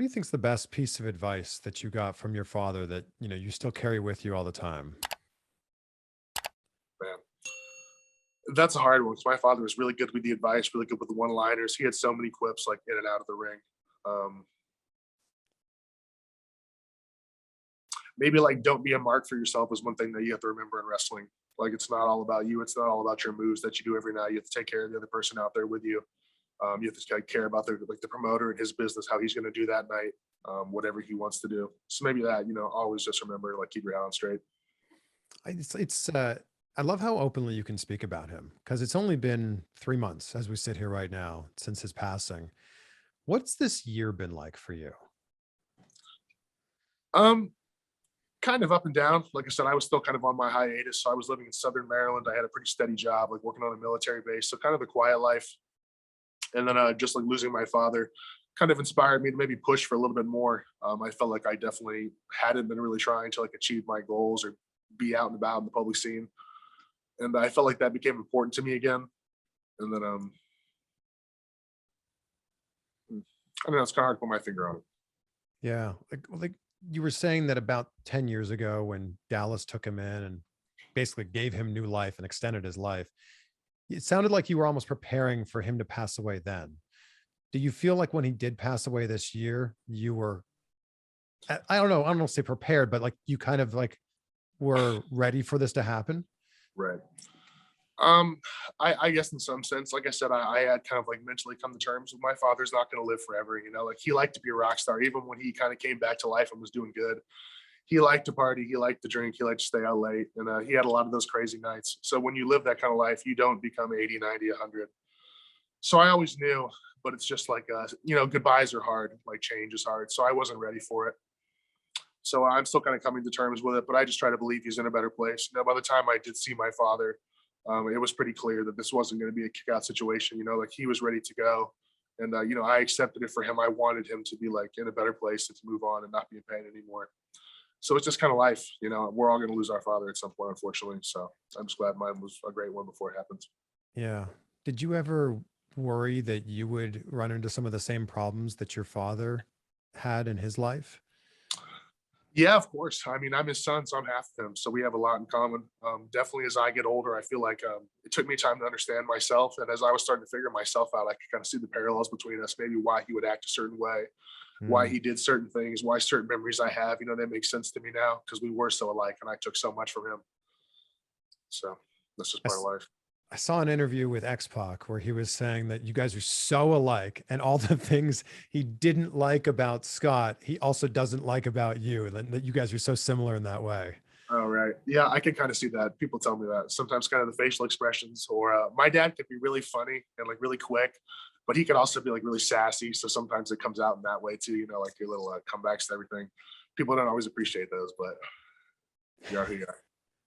What do you think's the best piece of advice that you got from your father that, you still carry with you all the time? Man, that's a hard one because my father was really good with the advice, really good with the one-liners. He had so many quips like in and out of the ring. Um, Maybe like don't be a mark for yourself is one thing that you have to remember in wrestling. Like it's not all about you. It's not all about your moves that you do every night. You have to take care of the other person out there with you. You have to kind of care about the promoter and his business, how he's going to do that night, whatever he wants to do. So maybe that always just remember like keep your head on straight. I love how openly you can speak about him because it's only been 3 months as we sit here right now since his passing. What's this year been like for you? Um, Kind of up and down. Like I said, I was still kind of on my hiatus, so I was living in Southern Maryland. I had a pretty steady job, like working on a military base, so kind of a quiet life. And then just like losing my father kind of inspired me to maybe push for a little bit more. I felt like I definitely hadn't been really trying to like achieve my goals or be out and about in the public scene, and I felt like that became important to me again. And then I don't know, it's kind of hard to put my finger on it. Yeah. Like you were saying that about 10 years ago when Dallas took him in and basically gave him new life and extended his life, it sounded like you were almost preparing for him to pass away then. Do you feel like when he did pass away this year, you were, I don't know, say prepared, but like you kind of like were ready for this to happen? Right. Um, I guess in some sense, like I said, I had kind of like mentally come to terms with my father's not going to live forever. Like he liked to be a rock star, even when he kind of came back to life and was doing good. He liked to party, he liked to drink, he liked to stay out late, and he had a lot of those crazy nights. So when you live that kind of life, you don't become 80, 90, 100. So I always knew, but it's just like, goodbyes are hard, like change is hard. So I wasn't ready for it. So I'm still kind of coming to terms with it, but I just try to believe he's in a better place. By the time I did see my father, it was pretty clear that this wasn't going to be a kick out situation. Like he was ready to go. And, I accepted it for him. I wanted him to be like in a better place and to move on and not be in pain anymore. So it's just kind of life. We're all going to lose our father at some point, unfortunately. So I'm just glad mine was a great one before it happens. Yeah. Did you ever worry that you would run into some of the same problems that your father had in his life? Yeah, of course. I mean, I'm his son, so I'm half of him. So we have a lot in common. Definitely as I get older, I feel like it took me time to understand myself. And as I was starting to figure myself out, I could kind of see the parallels between us, maybe why he would act a certain way, why Mm. he did certain things, why certain memories I have, they make sense to me now because we were so alike and I took so much from him. So that's just I, part of s- life. I saw an interview with X-Pac where he was saying that you guys are so alike and all the things he didn't like about Scott, he also doesn't like about you, and that you guys are so similar in that way. Oh, right. Yeah, I can kind of see that. People tell me that sometimes kind of the facial expressions or my dad could be really funny and like really quick, but he could also be like really sassy. So sometimes it comes out in that way too, like your little comebacks and everything. People don't always appreciate those, but you are who you are.